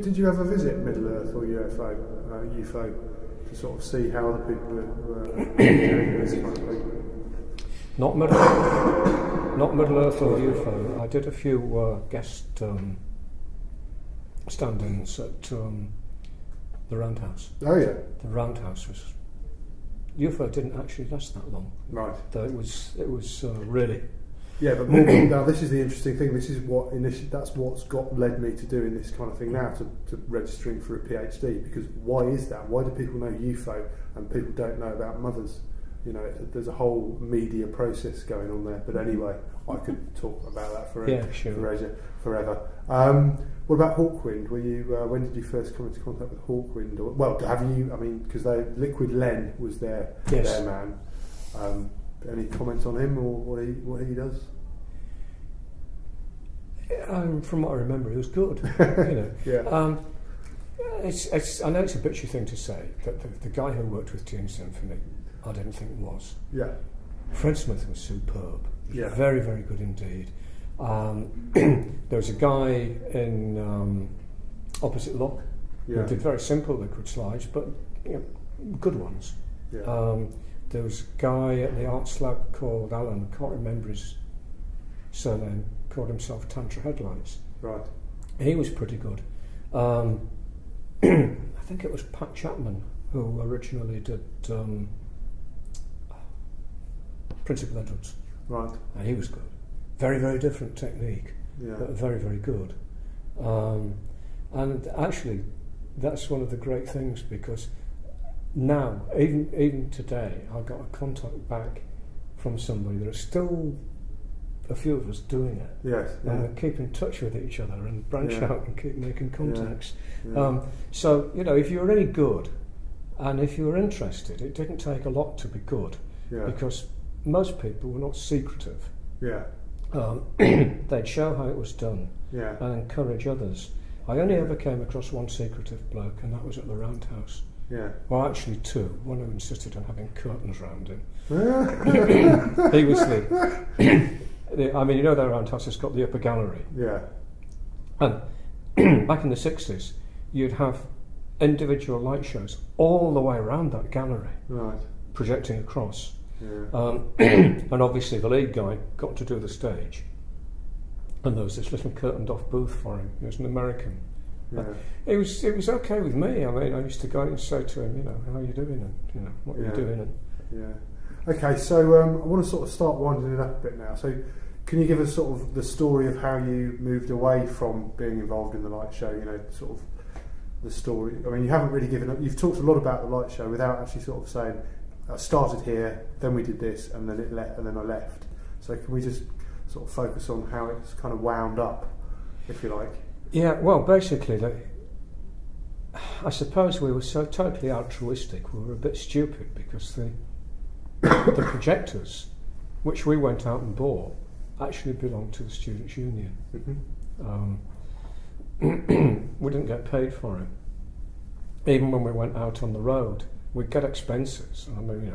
Did you ever visit Middle Earth or UFO, to sort of see how other people were doing this kind of thing? Not Middle Earth or UFO. I did a few guest stand-ins at the Roundhouse. Oh yeah. The Roundhouse was. UFO didn't actually last that long. Right. Though it was really. Yeah, but more, now this is the interesting thing. This is what that's what's led me to doing this kind of thing now, to registering for a PhD. Because why is that? Why do people know UFO and people don't know about mothers? You know, there's a whole media process going on there. But anyway, I could talk about that forever. What about Hawkwind? Were you? When did you first come into contact with Hawkwind? Or, well, have you? I mean, because Liquid Len was their man. Any comments on him or what he does? From what I remember, he was good. You know. Yeah. I know it's a bitchy thing to say, but the guy who worked with Gene Symphony, I didn't think was. Yeah. Fred Smith was superb. Yeah. Very, very good indeed. There was a guy in Opposite Lock who did very simple liquid slides, but good ones. Yeah. There was a guy at the Arts Lab called Alan, I can't remember his surname, called himself Tantra Headlights. Right. He was pretty good. I think it was Pat Chapman who originally did Principal Edwards. Right. And he was good. Very, very different technique, but very, very good. And actually, that's one of the great things, because now, even today, I got a contact back from somebody. There are still a few of us doing it. Yes. And we keep in touch with each other and branch out and keep making contacts. Yeah. So, if you were any good and if you were interested, it didn't take a lot to be good, because most people were not secretive. Yeah. They'd show how it was done and encourage others. I only ever came across one secretive bloke, and that was at the Roundhouse. Yeah. Well, actually two. One who insisted on having curtains round him. He was I mean, the Roundhouse has got the upper gallery. Yeah. And back in the 60s, you'd have individual light shows all the way around that gallery, Right. projecting across. Yeah. And obviously the lead guy got to do the stage, and there was this little curtained off booth for him. He was an American. Yeah. It was okay with me. I mean, I used to go and say to him, how are you doing, and what are you doing, and yeah. Okay, so I want to sort of start winding it up a bit now. So, can you give us sort of the story of how you moved away from being involved in the light show? Sort of the story. I mean, you haven't really given up. You've talked a lot about the light show without actually sort of saying, I started here, then we did this, and then and then I left. So, can we just sort of focus on how it's kind of wound up, if you like? Yeah, well, basically, I suppose we were so totally altruistic, we were a bit stupid, because the projectors, which we went out and bought, actually belonged to the Students' Union. Mm-hmm. We didn't get paid for it. Even when we went out on the road, we'd get expenses. I mean,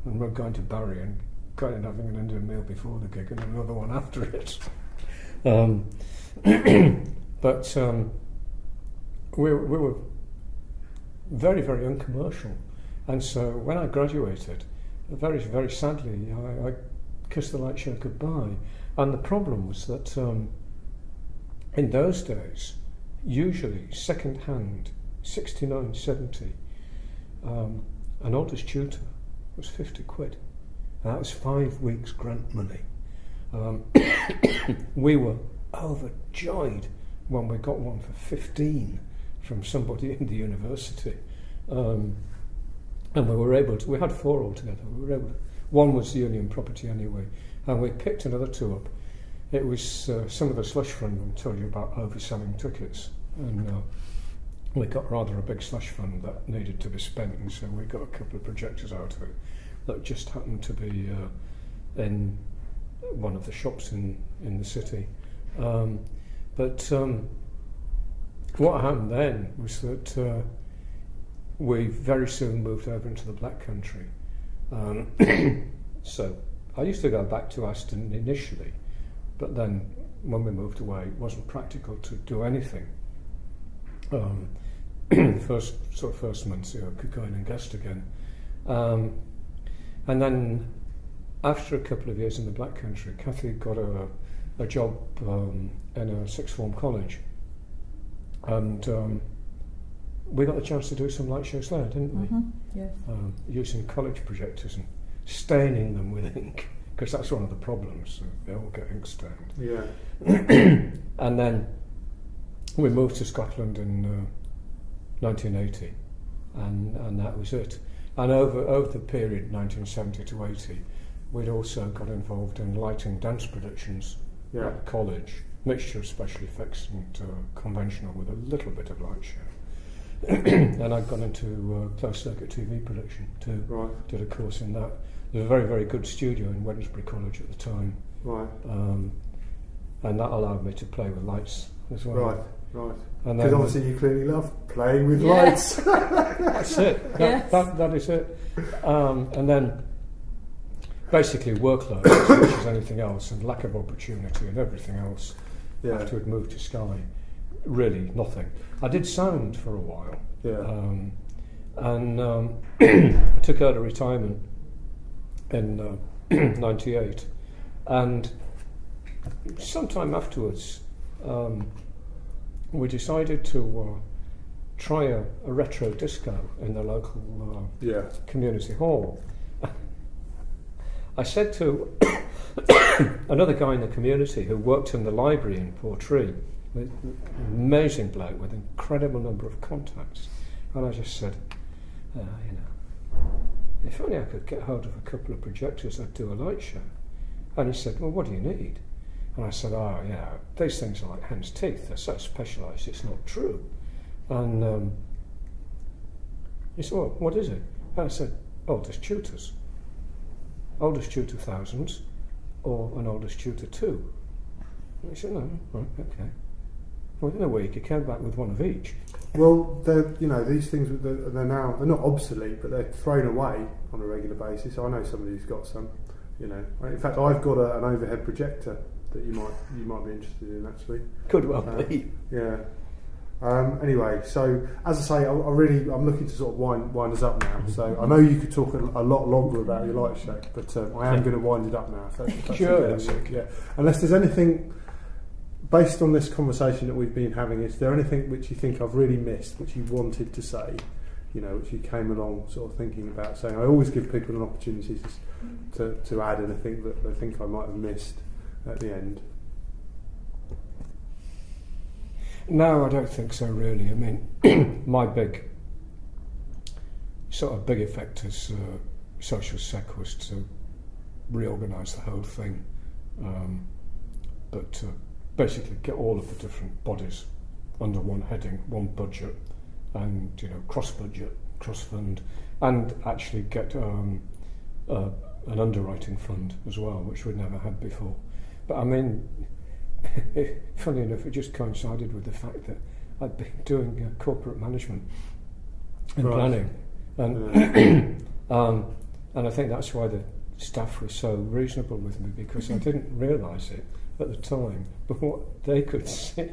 and we're going to Barry and going and having an Indian meal before the gig and another one after it. But we were very, very uncommercial. And so when I graduated, very, very sadly, I kissed the light show goodbye. And the problem was that in those days, usually second-hand, 69, 70, an oldest tutor was 50 quid. And that was 5 weeks grant money. We were overjoyed when we got one for 15 from somebody in the university. And we were able to, we had 4 altogether, one was the union property anyway, and we picked another 2 up. It was some of the slush fund I told you about overselling tickets, and we got rather a big slush fund that needed to be spent, and so we got a couple of projectors out of it that just happened to be in one of the shops in the city. But what happened then was that we very soon moved over into the Black Country. So I used to go back to Aston initially, but then when we moved away, it wasn't practical to do anything first months ago, could go in and guest again. And then after a couple of years in the Black Country, Kathy got a job in a sixth form college, and we got the chance to do some light shows there, didn't we? Yes. Using college projectors and staining them with ink, because that's one of the problems, they all get ink stained. Yeah. And then we moved to Scotland in 1980, and that was it. And over the period 1970 to 80, we'd also got involved in lighting dance productions at college, mixture of special effects and conventional with a little bit of light show. And I'd gone into closed circuit TV production too. Right. Did a course in that. There was a very, very good studio in Wednesbury College at the time. Right. And that allowed me to play with lights as well. Right. Right. And Because obviously you clearly love playing with lights. That's it. That is it. And then basically workload, as much as anything else, and lack of opportunity and everything else. Yeah. After we'd moved to Sky, really nothing. I did sound for a while. Yeah. And I took out a retirement in 98, and sometime afterwards we decided to try a retro disco in the local community hall. I said to another guy in the community who worked in the library in Portree, an amazing bloke with an incredible number of contacts, and I just said, if only I could get hold of a couple of projectors, I'd do a light show. And he said, well, what do you need? And I said, these things are like hen's teeth, they're so specialised, it's not true. And he said, well, what is it? And I said, Oldest Tutors. Oldest Tutor 1000s or an Oldest Tutor 2. And he said, no, right, okay. Within a week he came back with one of each. Well, these things they're not obsolete, but they're thrown away on a regular basis. I know somebody who's got some. In fact, I've got an overhead projector that you might be interested in actually. Could well be. Yeah. Anyway, so as I say, I'm looking to sort of wind us up now. So I know you could talk a lot longer about your light show, but I am going to wind it up now. If that's sure. Okay. Yeah. Unless there's anything based on this conversation that we've been having, is there anything which you think I've really missed, which you wanted to say? Which you came along sort of thinking about saying. I always give people an opportunity to add anything that they think I might have missed at the end. No, I don't think so really. I mean, my big effect as Social Sec was to reorganise the whole thing, but basically get all of the different bodies under one heading, one budget, and cross-budget, cross-fund, and actually get an underwriting fund as well, which we'd never had before. But I mean, funny enough, it just coincided with the fact that I'd been doing corporate management and planning, and and I think that's why the staff were so reasonable with me, because I didn't realise it at the time, but what they could see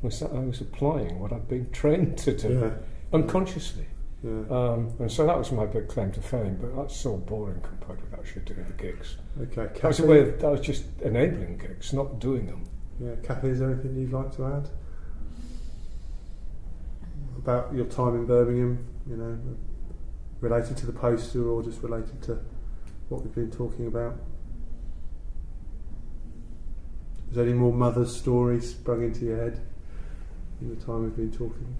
was that I was applying what I'd been trained to do unconsciously. Yeah. And so that was my big claim to fame, but that's so boring compared with actually doing the gigs. Okay, Kathy, that was just enabling gigs, not doing them. Yeah, Kathy, is there anything you'd like to add about your time in Birmingham? Related to the poster, or just related to what we've been talking about? Is there any more mother's stories sprung into your head in the time we've been talking?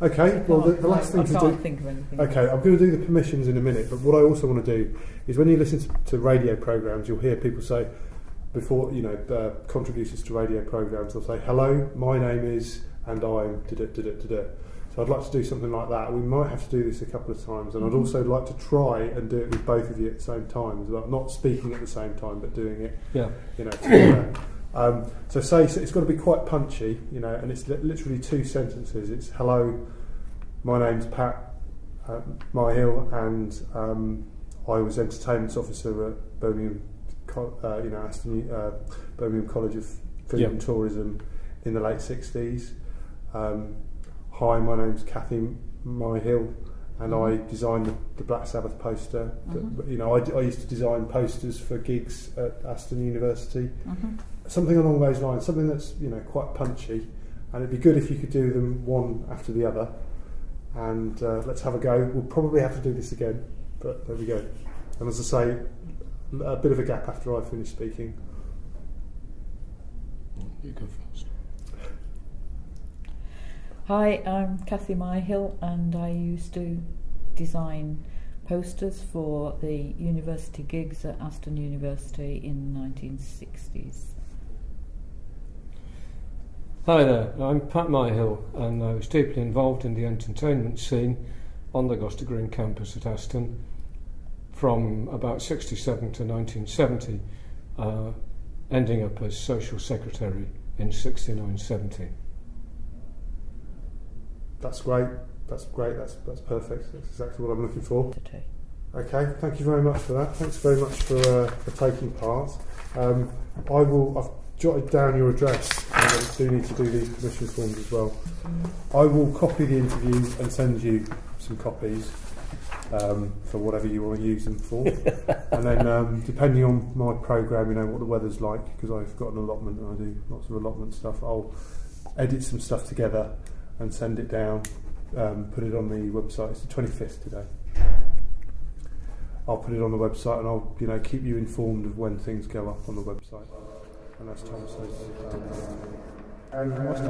Okay, well, the last thing to do... I can't think of anything. Okay, I'm going to do the permissions in a minute, but what I also want to do is when you listen to radio programmes, you'll hear people say, before, contributors to radio programmes, they'll say, hello, my name is, and I'm, da-da-da-da-da-da. So I'd like to do something like that. We might have to do this a couple of times, and I'd also like to try and do it with both of you at the same time, as well. Not speaking at the same time, but doing it, together. So say it's got to be quite punchy, and it's literally 2 sentences. It's hello, my name's Pat Myhill, and I was entertainments officer at Birmingham, Birmingham College of food and tourism in the late 60s. Hi, my name's Kathy Myhill, and I designed the Black Sabbath poster. I used to design posters for gigs at Aston University. Something along those lines, something that's quite punchy, and it'd be good if you could do them one after the other. And let's have a go. We'll probably have to do this again, but there we go. And as I say, a bit of a gap after I finish speaking. You go first. Hi, I'm Kathy Myhill, and I used to design posters for the university gigs at Aston University in the 1960s. Hi there, I'm Pat Myhill, and I was deeply involved in the entertainment scene on the Gloucester Green campus at Aston from about 67 to 1970, ending up as social secretary in 69-70. That's great. That's perfect. That's exactly what I'm looking for. Okay, thank you very much for that. Thanks very much for taking part. I've jotted down your address, and I do need to do these permission forms as well. I will copy the interviews and send you some copies for whatever you want to use them for. And then depending on my programme, what the weather's like, because I've got an allotment and I do lots of allotment stuff, I'll edit some stuff together and send it down, put it on the website. It's the 25th today. I'll put it on the website, and I'll keep you informed of when things go up on the website. And as Tom says, and what's the